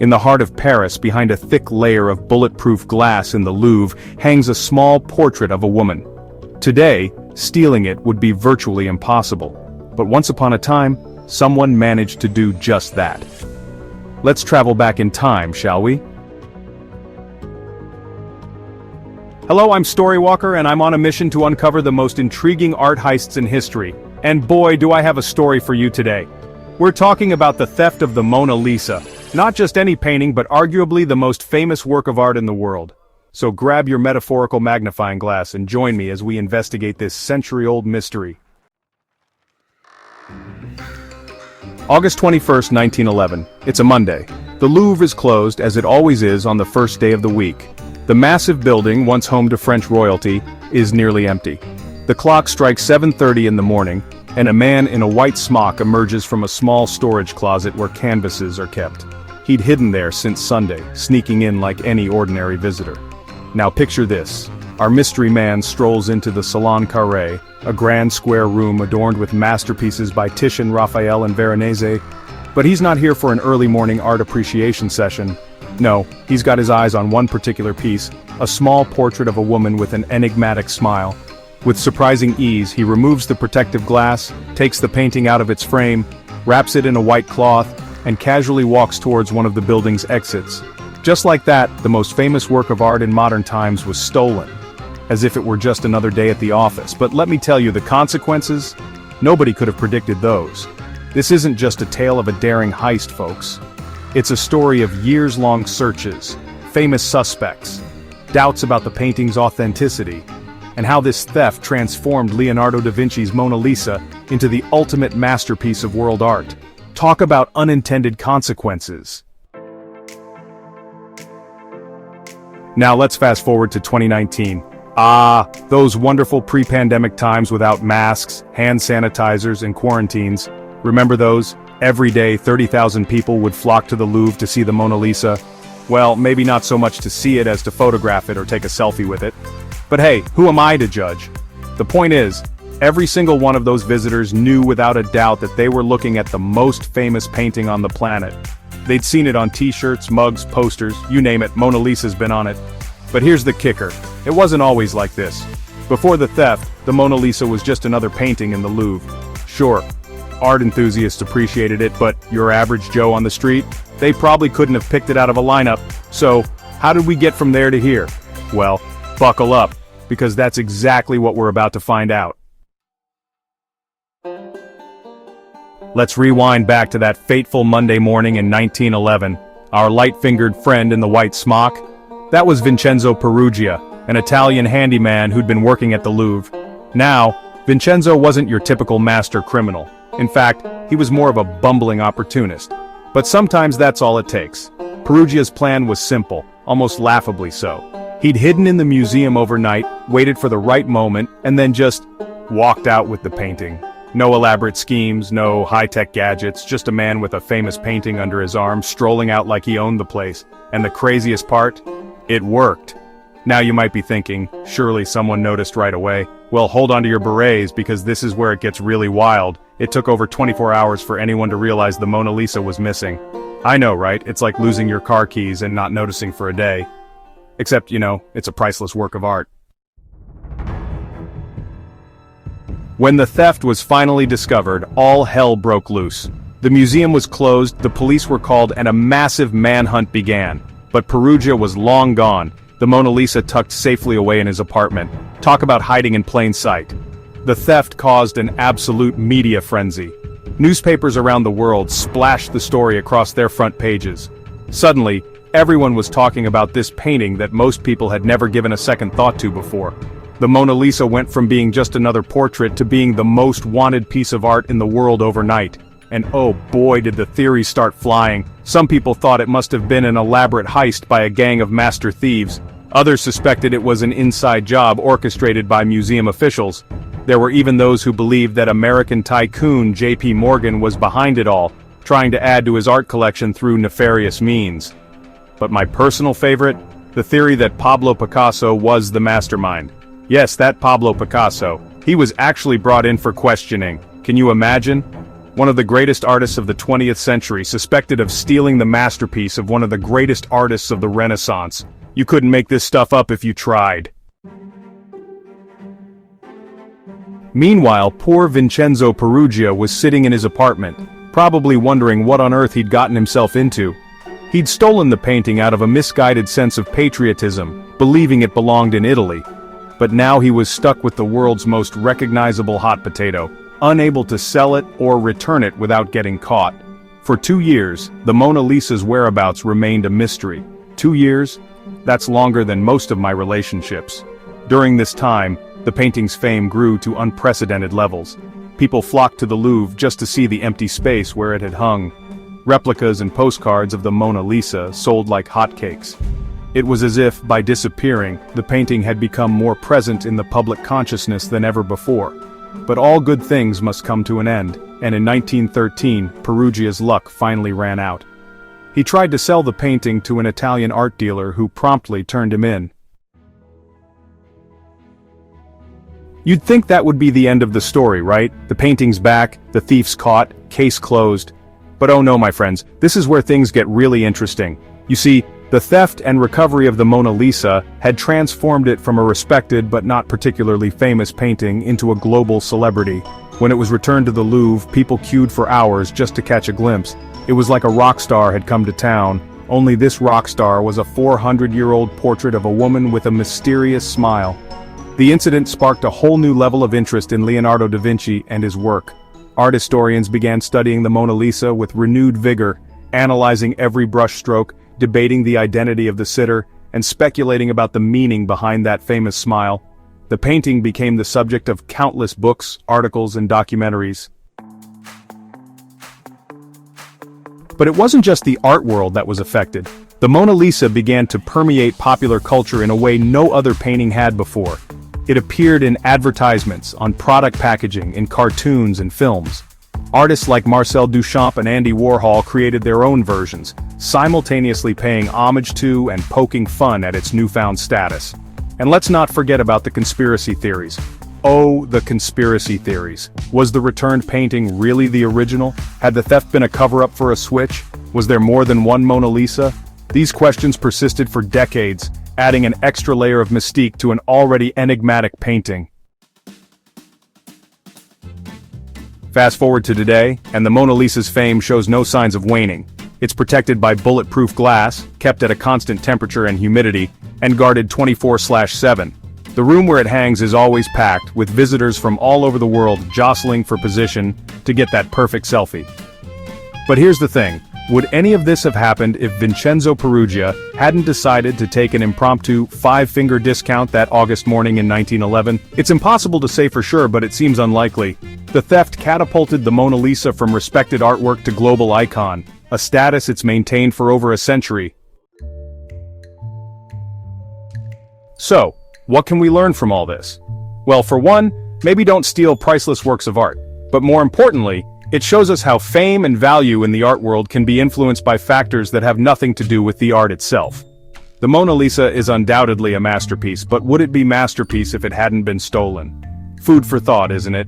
In the heart of Paris, behind a thick layer of bulletproof glass in the Louvre, hangs a small portrait of a woman. Today, stealing it would be virtually impossible. But once upon a time, someone managed to do just that. Let's travel back in time, shall we? Hello, I'm Storywalker, and I'm on a mission to uncover the most intriguing art heists in history. And boy, do I have a story for you today. We're talking about the theft of the Mona Lisa. Not just any painting, but arguably the most famous work of art in the world. So grab your metaphorical magnifying glass and join me as we investigate this century-old mystery. August 21st, 1911. It's a Monday. The Louvre is closed, as it always is on the first day of the week. The massive building, once home to French royalty, is nearly empty. The clock strikes 7:30 in the morning, and a man in a white smock emerges from a small storage closet where canvases are kept. He'd hidden there since Sunday, sneaking in like any ordinary visitor. Now picture this. Our mystery man strolls into the Salon Carré, a grand square room adorned with masterpieces by Titian, Raphael, and Veronese. But he's not here for an early morning art appreciation session. No, he's got his eyes on one particular piece, a small portrait of a woman with an enigmatic smile. With surprising ease, he removes the protective glass, takes the painting out of its frame, wraps it in a white cloth, and casually walks towards one of the building's exits. Just like that, the most famous work of art in modern times was stolen. As if it were just another day at the office. But let me tell you, the consequences? Nobody could have predicted those. This isn't just a tale of a daring heist, folks. It's a story of years-long searches, famous suspects, doubts about the painting's authenticity, and how this theft transformed Leonardo da Vinci's Mona Lisa into the ultimate masterpiece of world art. Talk about unintended consequences. Now let's fast forward to 2019. Those wonderful pre-pandemic times without masks, hand sanitizers, and quarantines. Remember those? Every day, 30,000 people would flock to the Louvre to see the Mona Lisa. Well, maybe not so much to see it as to photograph it or take a selfie with it. But hey, who am I to judge? The point is, every single one of those visitors knew without a doubt that they were looking at the most famous painting on the planet. They'd seen it on t-shirts, mugs, posters, you name it, Mona Lisa's been on it. But here's the kicker. It wasn't always like this. Before the theft, the Mona Lisa was just another painting in the Louvre. Sure, art enthusiasts appreciated it, but your average Joe on the street, they probably couldn't have picked it out of a lineup. So, how did we get from there to here? Well, buckle up, because that's exactly what we're about to find out. Let's rewind back to that fateful Monday morning in 1911. Our light-fingered friend in the white smock? That was Vincenzo Peruggia, an Italian handyman who'd been working at the Louvre. Now, Vincenzo wasn't your typical master criminal. In fact, he was more of a bumbling opportunist. But sometimes that's all it takes. Peruggia's plan was simple, almost laughably so. He'd hidden in the museum overnight, waited for the right moment, and then just walked out with the painting. No elaborate schemes, no high-tech gadgets, just a man with a famous painting under his arm strolling out like he owned the place. And the craziest part? It worked. Now you might be thinking, surely someone noticed right away. Well, hold on to your berets, because this is where it gets really wild. It took over 24 hours for anyone to realize the Mona Lisa was missing. I know, right? It's like losing your car keys and not noticing for a day. Except, it's a priceless work of art. When the theft was finally discovered, all hell broke loose. The museum was closed, the police were called, and a massive manhunt began. But Peruggia was long gone, the Mona Lisa tucked safely away in his apartment. Talk about hiding in plain sight. The theft caused an absolute media frenzy. Newspapers around the world splashed the story across their front pages. Suddenly, everyone was talking about this painting that most people had never given a second thought to before. The Mona Lisa went from being just another portrait to being the most wanted piece of art in the world overnight. And oh boy, did the theories start flying. Some people thought it must have been an elaborate heist by a gang of master thieves. Others suspected it was an inside job orchestrated by museum officials. There were even those who believed that American tycoon J.P. Morgan was behind it all, trying to add to his art collection through nefarious means. But my personal favorite? The theory that Pablo Picasso was the mastermind. Yes, that Pablo Picasso. He was actually brought in for questioning. Can you imagine? one of the greatest artists of the 20th century, suspected of stealing the masterpiece of one of the greatest artists of the Renaissance. You couldn't make this stuff up if you tried. Meanwhile, poor Vincenzo Peruggia was sitting in his apartment, probably wondering what on earth he'd gotten himself into. He'd stolen the painting out of a misguided sense of patriotism, believing it belonged in Italy. But now he was stuck with the world's most recognizable hot potato, unable to sell it or return it without getting caught. For 2 years, the Mona Lisa's whereabouts remained a mystery. 2 years? That's longer than most of my relationships. During this time, the painting's fame grew to unprecedented levels. People flocked to the Louvre just to see the empty space where it had hung. Replicas and postcards of the Mona Lisa sold like hotcakes. It was as if, by disappearing, the painting had become more present in the public consciousness than ever before. But all good things must come to an end, and in 1913, Peruggia's luck finally ran out. He tried to sell the painting to an Italian art dealer who promptly turned him in. You'd think that would be the end of the story, right? The painting's back, the thief's caught, case closed. But oh no, my friends, this is where things get really interesting. You see, the theft and recovery of the Mona Lisa had transformed it from a respected but not particularly famous painting into a global celebrity. When it was returned to the Louvre, people queued for hours just to catch a glimpse. It was like a rock star had come to town, only this rock star was a 400-year-old portrait of a woman with a mysterious smile. The incident sparked a whole new level of interest in Leonardo da Vinci and his work. Art historians began studying the Mona Lisa with renewed vigor, analyzing every brushstroke, debating the identity of the sitter, and speculating about the meaning behind that famous smile. The painting became the subject of countless books, articles, and documentaries. But it wasn't just the art world that was affected. The Mona Lisa began to permeate popular culture in a way no other painting had before. It appeared in advertisements, on product packaging, in cartoons and films. Artists like Marcel Duchamp and Andy Warhol created their own versions, simultaneously paying homage to and poking fun at its newfound status. And let's not forget about the conspiracy theories. Oh, the conspiracy theories. Was the returned painting really the original? Had the theft been a cover-up for a switch? Was there more than one Mona Lisa? These questions persisted for decades, adding an extra layer of mystique to an already enigmatic painting. Fast forward to today, and the Mona Lisa's fame shows no signs of waning. It's protected by bulletproof glass, kept at a constant temperature and humidity, and guarded 24/7. The room where it hangs is always packed, with visitors from all over the world jostling for position to get that perfect selfie. But here's the thing. Would any of this have happened if Vincenzo Peruggia hadn't decided to take an impromptu 5-finger discount that August morning in 1911? It's impossible to say for sure, but it seems unlikely. The theft catapulted the Mona Lisa from respected artwork to global icon, a status it's maintained for over a century. So, what can we learn from all this? Well, for one, maybe don't steal priceless works of art. But more importantly, it shows us how fame and value in the art world can be influenced by factors that have nothing to do with the art itself. The Mona Lisa is undoubtedly a masterpiece, but would it be masterpiece if it hadn't been stolen? Food for thought, isn't it?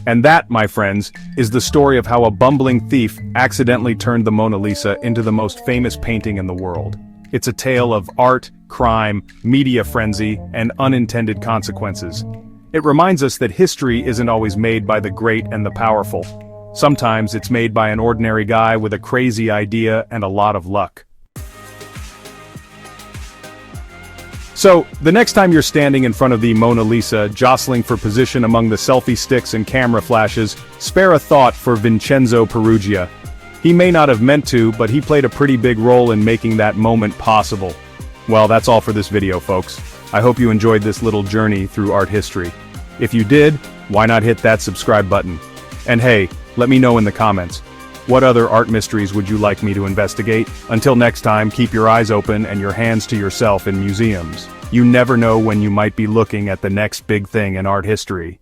And that, my friends, is the story of how a bumbling thief accidentally turned the Mona Lisa into the most famous painting in the world. It's a tale of art, crime, media frenzy, and unintended consequences. It reminds us that history isn't always made by the great and the powerful. Sometimes it's made by an ordinary guy with a crazy idea and a lot of luck. So, the next time you're standing in front of the Mona Lisa, jostling for position among the selfie sticks and camera flashes, spare a thought for Vincenzo Peruggia. He may not have meant to, but he played a pretty big role in making that moment possible. Well, that's all for this video, folks. I hope you enjoyed this little journey through art history. If you did, why not hit that subscribe button? And hey, let me know in the comments. What other art mysteries would you like me to investigate? Until next time, keep your eyes open and your hands to yourself in museums. You never know when you might be looking at the next big thing in art history.